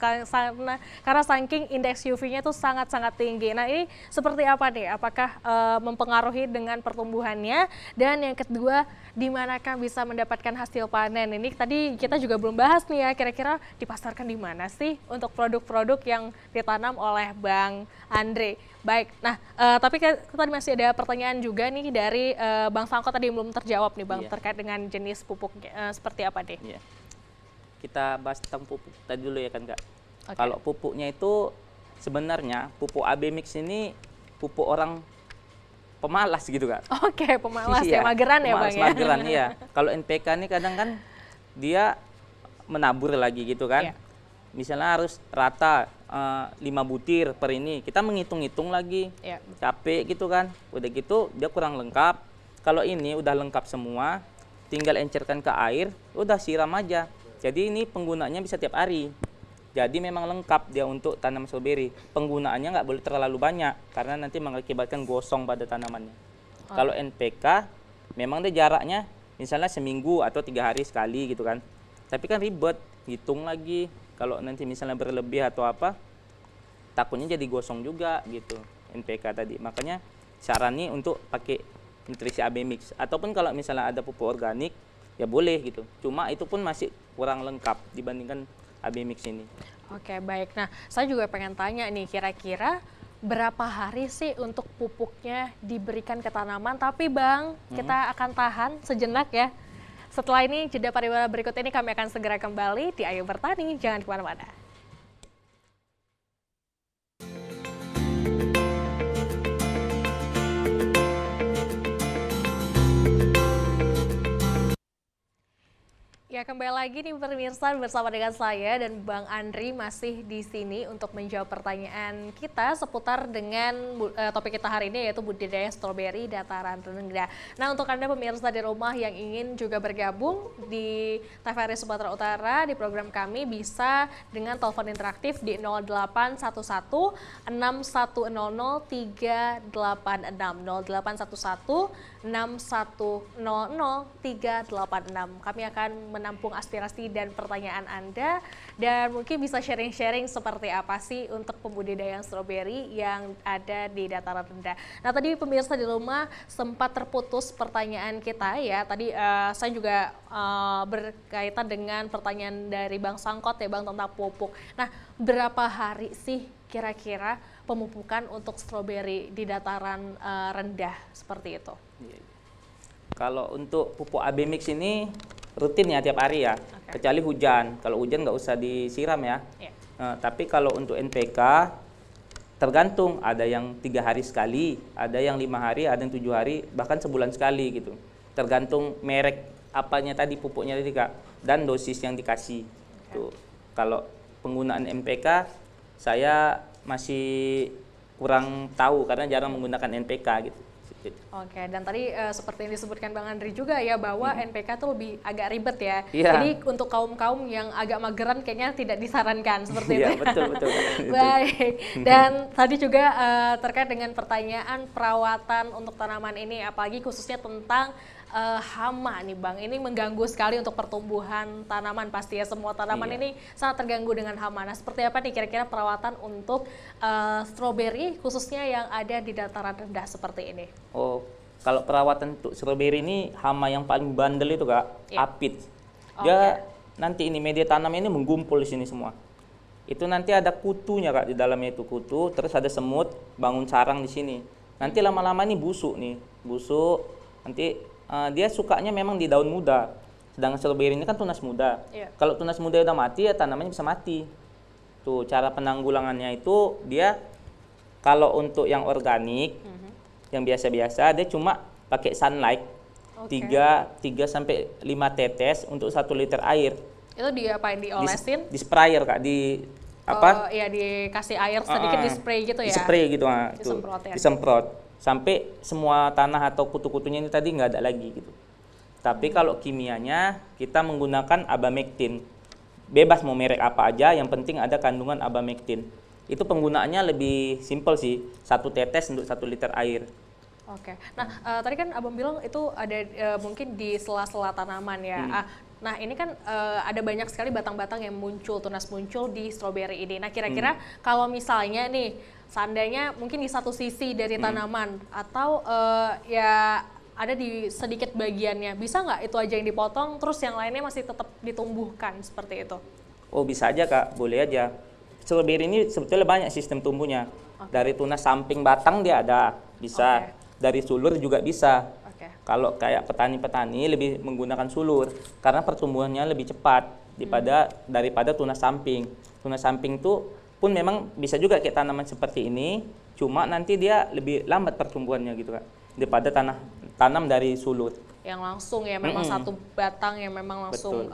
karena saking indeks UV-nya itu sangat-sangat tinggi. Nah ini seperti apa nih? Apakah mempengaruhi dengan pertumbuhannya? Dan yang kedua, di manakah bisa mendapatkan hasil panen? Ini tadi kita juga belum bahas nih ya, kira-kira dipasarkan di mana sih untuk produk-produk yang ditanam oleh Bang Andre. Baik, nah tapi tadi masih ada pertanyaan juga nih dari Bang Sangko tadi yang belum terjawab nih Bang, terkait dengan jenis pupuk seperti apa deh? Iya. Kita bahas tentang pupuk tadi dulu ya kan Kak. Kalau pupuknya itu sebenarnya pupuk AB Mix ini pupuk orang pemalas gitu Kak. Oke, pemalas ya, mageran ya Bang ya? Mageran iya. Kalau NPK ini kadang kan dia menabur lagi gitu kan. Misalnya harus rata 5 butir per ini. Kita menghitung-hitung lagi. Capek gitu kan. Udah gitu dia kurang lengkap. Kalau ini udah lengkap semua, tinggal encerkan ke air, udah siram aja. Jadi ini penggunaannya bisa tiap hari. Jadi memang lengkap dia untuk tanam stroberi. Penggunaannya nggak boleh terlalu banyak karena nanti mengakibatkan gosong pada tanamannya. Kalau NPK memang dia jaraknya misalnya seminggu atau 3 hari sekali gitu kan. Tapi kan ribet, hitung lagi. Kalau nanti misalnya berlebih atau apa, takutnya jadi gosong juga gitu NPK tadi. Makanya sarani untuk pakai nutrisi AB Mix. Ataupun kalau misalnya ada pupuk organik, ya boleh gitu. Cuma itu pun masih kurang lengkap dibandingkan AB Mix ini. Oke, baik. Nah, saya juga pengen tanya nih, kira-kira berapa hari sih untuk pupuknya diberikan ke tanaman? Tapi Bang, kita akan tahan sejenak ya. Setelah ini, jeda pariwara berikut ini kami akan segera kembali di Ayo Bertani. Jangan kemana-mana. Ya, Ya, kembali lagi nih pemirsa bersama dengan saya dan Bang Andri masih di sini untuk menjawab pertanyaan kita seputar dengan topik kita hari ini, yaitu budidaya stroberi dataran rendah. Nah, untuk Anda pemirsa di rumah yang ingin juga bergabung di TVRI Sumatera Utara di program kami, bisa dengan telepon interaktif di 0811 6100 386 0811 6100 386. Kami akan menampung aspirasi dan pertanyaan Anda, dan mungkin bisa sharing-sharing seperti apa sih untuk pembudidayaan stroberi yang ada di dataran rendah. Nah, tadi pemirsa di rumah sempat terputus pertanyaan kita ya. Tadi saya juga berkaitan dengan pertanyaan dari Bang Sangkot ya Bang, tentang pupuk. Nah, berapa hari sih kira-kira pemupukan untuk stroberi di dataran rendah seperti itu? Kalau untuk pupuk AB mix ini rutin ya tiap hari ya, kecuali hujan. Kalau hujan nggak usah disiram ya. Tapi kalau untuk NPK tergantung, ada yang 3 hari sekali, ada yang 5 hari, ada yang 7 hari, bahkan sebulan sekali gitu. Tergantung merek apanya tadi, pupuknya tadi Kak, dan dosis yang dikasih. Tuh. Kalau penggunaan NPK saya masih kurang tahu karena jarang menggunakan NPK gitu. Oke, dan tadi seperti yang disebutkan Bang Andri juga ya, bahwa NPK tuh lebih agak ribet ya. Iya. Jadi untuk kaum-kaum yang agak mageran kayaknya tidak disarankan seperti itu. Iya, betul. Baik, dan tadi juga terkait dengan pertanyaan perawatan untuk tanaman ini, apalagi khususnya tentang hama nih Bang. Ini mengganggu sekali untuk pertumbuhan tanaman, pasti ya semua tanaman ini sangat terganggu dengan hama. Nah, seperti apa nih kira-kira perawatan untuk stroberi khususnya yang ada di dataran rendah seperti ini? Oh, kalau perawatan untuk stroberi ini, hama yang paling bandel itu Kak, apit. Dia nanti ini media tanam ini menggumpul di sini semua. Itu nanti ada kutunya Kak, di dalamnya itu kutu, terus ada semut bangun sarang di sini. Nanti lama-lama ini busuk. Nanti dia sukanya memang di daun muda. Sedangkan stroberi ini kan tunas muda. Kalau tunas muda udah mati ya tanamannya bisa mati. Tuh, cara penanggulangannya itu dia kalau untuk yang organik, yang biasa-biasa, dia cuma pakai sunlight 3 sampai 5 tetes untuk 1 liter air. Itu diapain, diolesin? Di sprayer Kak, di apa? Oh iya, dikasih air sedikit, di spray gitu ya? Di spray gitu, Disemprot ya? Disemprot. Sampai semua tanah atau kutu-kutunya ini tadi nggak ada lagi gitu. Tapi kalau kimianya kita menggunakan abamectin. Bebas mau merek apa aja, yang penting ada kandungan abamectin. Itu penggunaannya lebih simpel sih, 1 tetes untuk 1 liter air. Oke, nah tadi kan Abang bilang itu ada mungkin di sela-sela tanaman ya. Nah ini kan ada banyak sekali batang-batang yang muncul, tunas muncul di stroberi ini. Nah kira-kira kalau misalnya nih, seandainya mungkin di satu sisi dari tanaman atau ya ada di sedikit bagiannya, bisa nggak itu aja yang dipotong, terus yang lainnya masih tetap ditumbuhkan seperti itu? Oh bisa aja Kak, boleh aja. Stroberi ini sebetulnya banyak sistem tumbuhnya. Dari tunas samping batang dia ada, bisa. Dari sulur juga bisa. Kalau kayak petani-petani lebih menggunakan sulur karena pertumbuhannya lebih cepat daripada tunas samping. Tunas samping itu pun memang bisa juga kayak tanaman seperti ini, cuma nanti dia lebih lambat pertumbuhannya gitu Kak, daripada tanam dari sulur. Yang langsung ya, memang satu batang yang memang langsung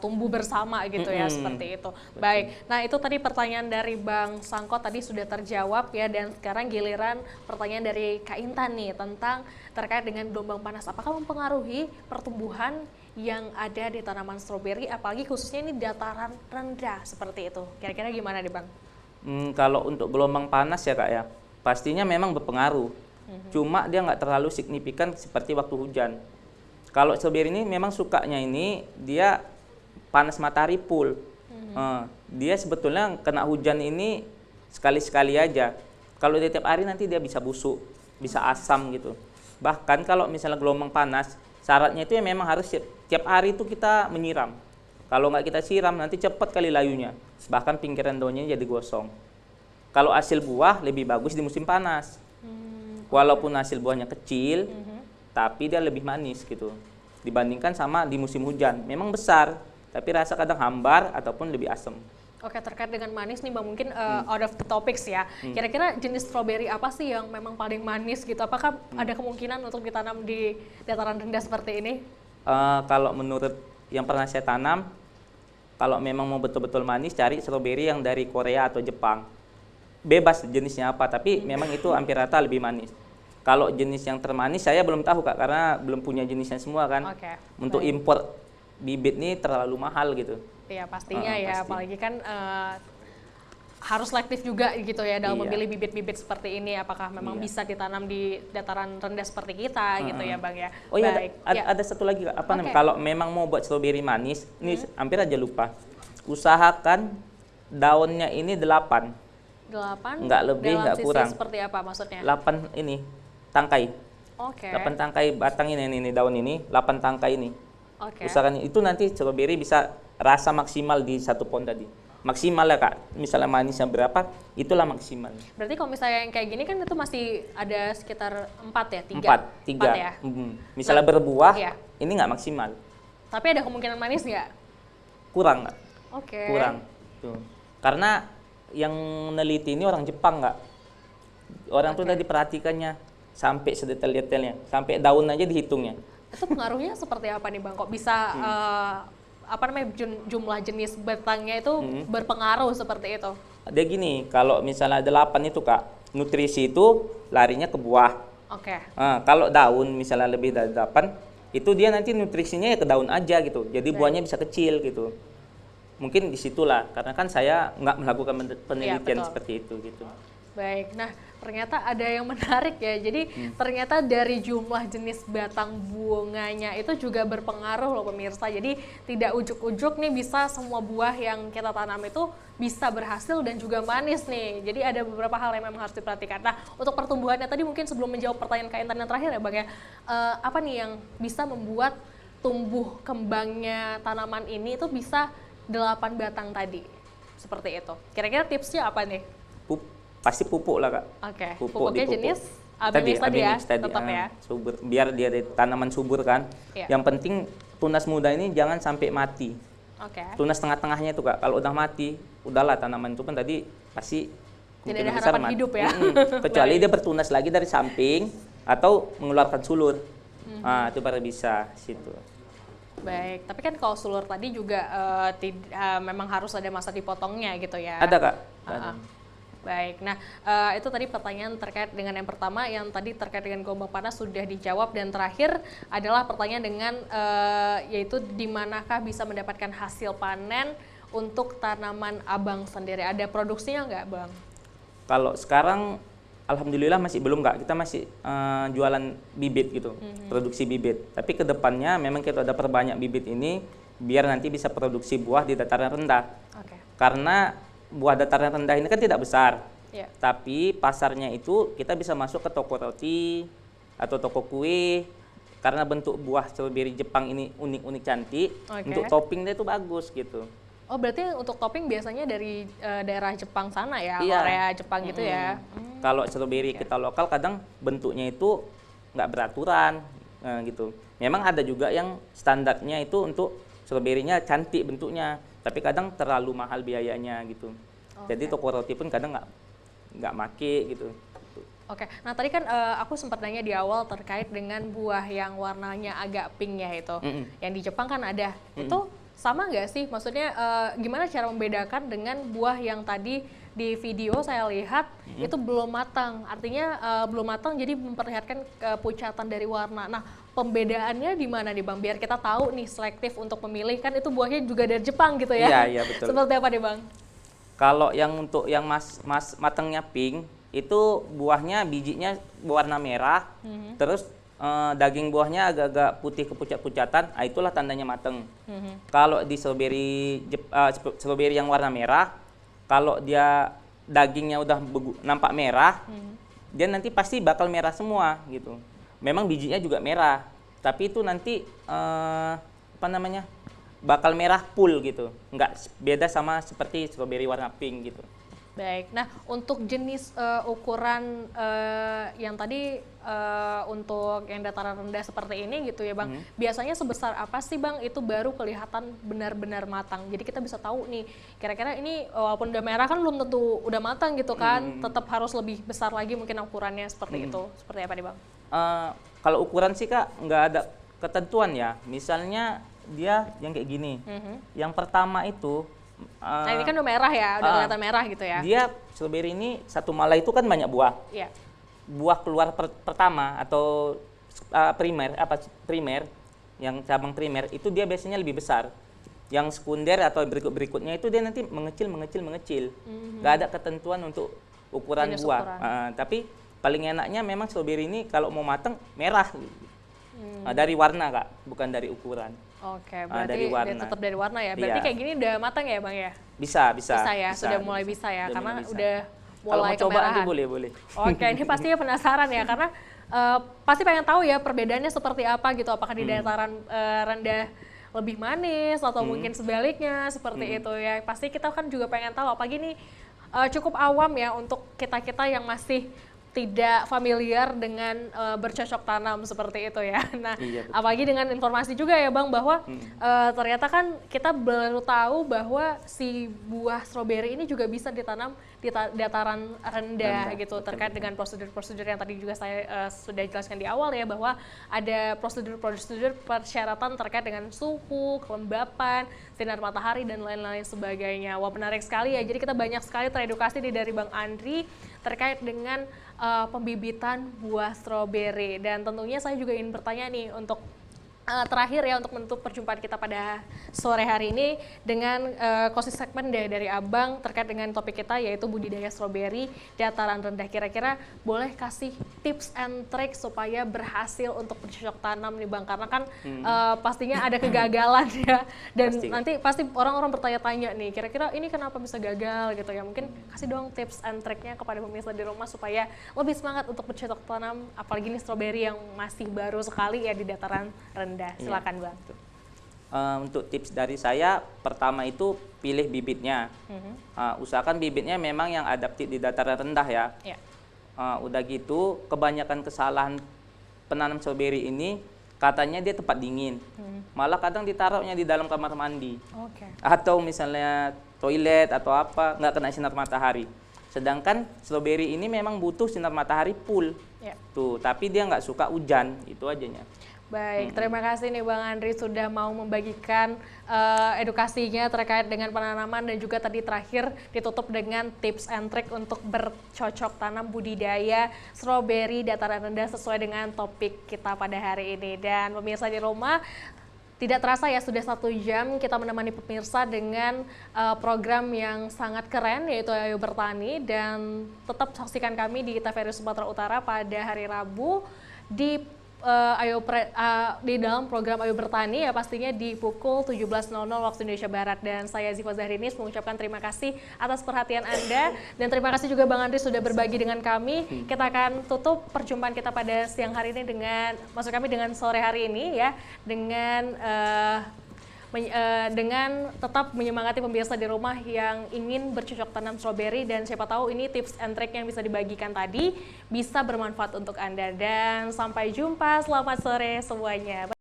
tumbuh bersama gitu ya, seperti itu. Baik, nah itu tadi pertanyaan dari Bang Sangkot tadi sudah terjawab ya, dan sekarang giliran pertanyaan dari Kak Intan nih tentang terkait dengan gelombang panas. Apakah mempengaruhi pertumbuhan yang ada di tanaman stroberi, apalagi khususnya ini dataran rendah seperti itu? Kira-kira gimana nih Bang? Kalau untuk gelombang panas ya Kak ya, pastinya memang berpengaruh. Cuma dia nggak terlalu signifikan seperti waktu hujan. Kalau stroberi ini memang sukanya ini dia panas matahari full. Dia sebetulnya kena hujan ini sekali-sekali aja. Kalau dia tiap hari nanti dia bisa busuk, bisa asam gitu. Bahkan kalau misalnya gelombang panas, syaratnya itu ya memang harus tiap hari itu kita menyiram. Kalau nggak kita siram nanti cepat kali layunya. Bahkan pinggiran daunnya jadi gosong. Kalau hasil buah lebih bagus di musim panas. Walaupun hasil buahnya kecil, tapi dia lebih manis gitu dibandingkan sama di musim hujan. Memang besar, tapi rasa kadang hambar ataupun lebih asam. Oke, terkait dengan manis nih Bang, mungkin out of the topics ya. Kira-kira jenis stroberi apa sih yang memang paling manis gitu? Apakah ada kemungkinan untuk ditanam di dataran rendah seperti ini? Kalau menurut yang pernah saya tanam, kalau memang mau betul-betul manis, cari stroberi yang dari Korea atau Jepang. Bebas jenisnya apa, tapi memang itu hampir rata lebih manis. Kalau jenis yang termanis saya belum tahu Kak, karena belum punya jenisnya semua kan. Oke, Untuk baik. impor bibit nih terlalu mahal gitu. Iya pastinya ya, pasti. apalagi kan harus selektif juga gitu ya dalam Iya. memilih bibit-bibit seperti ini. Apakah memang Iya. bisa ditanam di dataran rendah seperti kita gitu ya Bang ya. Oh iya, Baik. Ya. ada satu lagi Kak, apa Oke. namanya? Kalau memang mau buat stroberi manis, ini hampir aja lupa. Usahakan daunnya ini 8. 8 Nggak lebih, dalam nggak sisi kurang. seperti apa maksudnya? 8 ini tangkai. Oke. 8 tangkai batang ini daun ini, 8 tangkai ini. Oke. Usahakan itu nanti stroberi bisa rasa maksimal di 1 pohon tadi. Maksimal ya Kak, misalnya manisnya berapa, itulah maksimal. Berarti kalau misalnya yang kayak gini kan itu masih ada sekitar 4 ya? 4 ya? Misalnya Nah, berbuah, iya. ini nggak maksimal. Tapi ada kemungkinan manis nggak? Kurang nggak? Oke. Kurang. Tuh. Karena yang neliti ini orang Jepang nggak. Orang tuh tadi perhatikannya sampai sedetail-detailnya, sampai daun aja dihitungnya. Itu pengaruhnya seperti apa nih Bang? Kok bisa apa namanya jumlah jenis batangnya itu berpengaruh seperti itu? Dia gini, kalau misalnya ada 8 itu Kak, nutrisi itu larinya ke buah. Oke. Kalau daun misalnya lebih dari 8, itu dia nanti nutrisinya ya ke daun aja gitu. Jadi buahnya bisa kecil gitu. Mungkin disitulah, karena kan saya nggak melakukan penelitian betul. seperti itu gitu. Baik, nah ternyata ada yang menarik ya. Jadi ternyata dari jumlah jenis batang bunganya itu juga berpengaruh loh pemirsa. Jadi tidak ujuk-ujuk nih bisa semua buah yang kita tanam itu bisa berhasil dan juga manis nih. Jadi ada beberapa hal yang memang harus diperhatikan. Nah untuk pertumbuhannya tadi mungkin sebelum menjawab pertanyaan Kak Intan yang terakhir ya Bang ya. Apa nih yang bisa membuat tumbuh kembangnya tanaman ini itu bisa 8 batang tadi? Seperti itu. Kira-kira tipsnya apa nih? Pasti pupuk lah Kak. Oke, Pupuk pupuknya dipupuk. jenis Abimix tadi ya, Abimix tadi, tetap ya. subur. Biar dia ada tanaman subur kan. Iya. Yang penting tunas muda ini jangan sampai mati. Oke. Tunas tengah-tengahnya itu Kak, kalau udah mati, udahlah tanaman itu kan tadi pasti Tidak ada kemungkinan besar harapan mati. hidup ya. Kecuali Baik. dia bertunas lagi dari samping atau mengeluarkan sulur. Itu baru bisa situ. Baik, tapi kan kalau sulur tadi juga memang harus ada masa dipotongnya gitu ya. Ada Kak. Ah. Baik, nah itu tadi pertanyaan terkait dengan yang pertama, yang tadi terkait dengan gelombang panas sudah dijawab, dan terakhir adalah pertanyaan dengan yaitu di manakah bisa mendapatkan hasil panen untuk tanaman Abang sendiri? Ada produksinya nggak Bang? Kalau sekarang alhamdulillah masih belum Kak, kita masih jualan bibit gitu, produksi bibit. Tapi kedepannya memang kita ada perbanyak bibit ini biar nanti bisa produksi buah di dataran rendah. Oke. Karena buah dataran rendah ini kan tidak besar, Ya. tapi pasarnya itu kita bisa masuk ke toko roti atau toko kue. Karena bentuk buah stroberi Jepang ini unik-unik cantik, Oke. untuk toppingnya itu bagus gitu. Oh berarti untuk topping biasanya dari daerah Jepang sana ya, Iya. Korea, Jepang gitu ya? Kalau stroberi kita lokal kadang bentuknya itu nggak beraturan gitu. Memang ada juga yang standarnya itu untuk stroberinya cantik bentuknya, tapi kadang terlalu mahal biayanya gitu. Jadi toko roti pun kadang nggak make gitu. Oke, nah tadi kan aku sempat nanya di awal terkait dengan buah yang warnanya agak pink ya itu. Yang di Jepang kan ada. Itu sama nggak sih? Maksudnya gimana cara membedakan dengan buah yang tadi di video saya lihat itu belum matang. Artinya belum matang jadi memperlihatkan kepucatan dari warna. Nah, pembedaannya di mana nih Bang? Biar kita tahu nih selektif untuk memilih, kan itu buahnya juga dari Jepang gitu ya. Iya, iya betul. Seperti apa nih Bang? Kalau yang untuk yang matangnya pink itu buahnya bijinya berwarna merah, terus daging buahnya agak-agak putih kepucat-pucatan, itulah tandanya matang. Kalau di stroberi yang warna merah, kalau dia dagingnya udah nampak merah, dia nanti pasti bakal merah semua gitu. Memang bijinya juga merah, tapi itu nanti bakal merah full gitu, nggak beda sama seperti stroberi warna pink gitu. Baik, nah untuk jenis ukuran yang tadi untuk yang dataran rendah seperti ini gitu ya Bang, biasanya sebesar apa sih Bang itu baru kelihatan benar-benar matang? Jadi kita bisa tahu nih, kira-kira ini walaupun udah merah kan belum tentu udah matang gitu kan, tetap harus lebih besar lagi mungkin ukurannya seperti itu. Seperti apa nih Bang? Kalau ukuran sih Kak nggak ada ketentuan ya. Misalnya dia yang kayak gini. Yang pertama itu Nah ini kan udah merah ya, udah kelihatan merah gitu ya. dia strawberry ini satu mala itu kan banyak buah. Iya. Buah keluar pertama atau primer yang cabang primer itu dia biasanya lebih besar. Yang sekunder atau berikutnya itu dia nanti mengecil. Nggak ada ketentuan untuk ukuran Jenis buah. ukuran. Tapi paling enaknya memang strawberry ini kalau mau matang merah. Dari warna Kak, bukan dari ukuran. Oke, dari berarti warna. tetap dari warna ya. Berarti Iya. kayak gini udah matang ya Bang ya? Bisa. Bisa ya, sudah mulai bisa ya, Udah karena mulai bisa. udah Kalau mulai mau coba nanti kemerahan. boleh. Oke, ini pastinya penasaran ya, karena pasti pengen tahu ya perbedaannya seperti apa gitu. Apakah di dataran rendah lebih manis atau mungkin sebaliknya seperti itu ya. Pasti kita kan juga pengen tahu, apalagi ini cukup awam ya untuk kita-kita yang masih tidak familiar dengan bercocok tanam seperti itu ya. Nah, Iya, betul. apalagi dengan informasi juga ya Bang bahwa ternyata kan kita baru tahu bahwa si buah stroberi ini juga bisa ditanam di dataran rendah gitu, terkait dengan prosedur-prosedur yang tadi juga saya sudah jelaskan di awal ya, bahwa ada prosedur-prosedur persyaratan terkait dengan suhu, kelembapan, sinar matahari dan lain-lain sebagainya. Wah, menarik sekali ya. Jadi kita banyak sekali teredukasi dari Bang Andri terkait dengan pembibitan buah stroberi. Dan tentunya saya juga ingin bertanya nih untuk terakhir ya, untuk menutup perjumpaan kita pada sore hari ini dengan closing segmen dari Abang terkait dengan topik kita yaitu budidaya stroberi dataran rendah. Kira-kira boleh kasih tips and trick supaya berhasil untuk bercocok tanam nih Bang, karena kan pastinya ada kegagalan ya, dan nanti pasti orang-orang bertanya-tanya nih kira-kira ini kenapa bisa gagal gitu ya. Mungkin kasih dong tips and tricknya kepada pemirsa di rumah supaya lebih semangat untuk bercocok tanam, apalagi nih stroberi yang masih baru sekali ya di dataran rendah. Silakan Bang. Untuk tips dari saya, pertama itu pilih bibitnya. Usahakan bibitnya memang yang adaptif di dataran rendah ya. Ya. Udah gitu, kebanyakan kesalahan penanam stroberi ini katanya dia tempat dingin. Malah kadang ditaruhnya di dalam kamar mandi. Oke. Atau misalnya toilet atau apa, nggak kena sinar matahari. Sedangkan stroberi ini memang butuh sinar matahari full. Ya. Tuh, tapi dia nggak suka hujan, itu ajanya. Baik, terima kasih nih Bang Andri sudah mau membagikan edukasinya terkait dengan penanaman, dan juga tadi terakhir ditutup dengan tips and trick untuk bercocok tanam budidaya stroberi dataran rendah sesuai dengan topik kita pada hari ini. Dan pemirsa di rumah, tidak terasa ya sudah 1 jam kita menemani pemirsa dengan program yang sangat keren yaitu Ayo Bertani, dan tetap saksikan kami di TVRI Sumatera Utara pada hari Rabu di di dalam program Ayo Bertani ya, pastinya di pukul 17.00 waktu Indonesia Barat. Dan saya Ziva Zahrinis mengucapkan terima kasih atas perhatian Anda, dan terima kasih juga Bang Andri sudah berbagi dengan kami. Kita akan tutup perjumpaan kita pada siang hari ini dengan, maksud kami dengan sore hari ini ya, dengan tetap menyemangati pemirsa di rumah yang ingin bercocok tanam stroberi, dan siapa tahu ini tips and trick yang bisa dibagikan tadi bisa bermanfaat untuk Anda. Dan sampai jumpa, selamat sore semuanya.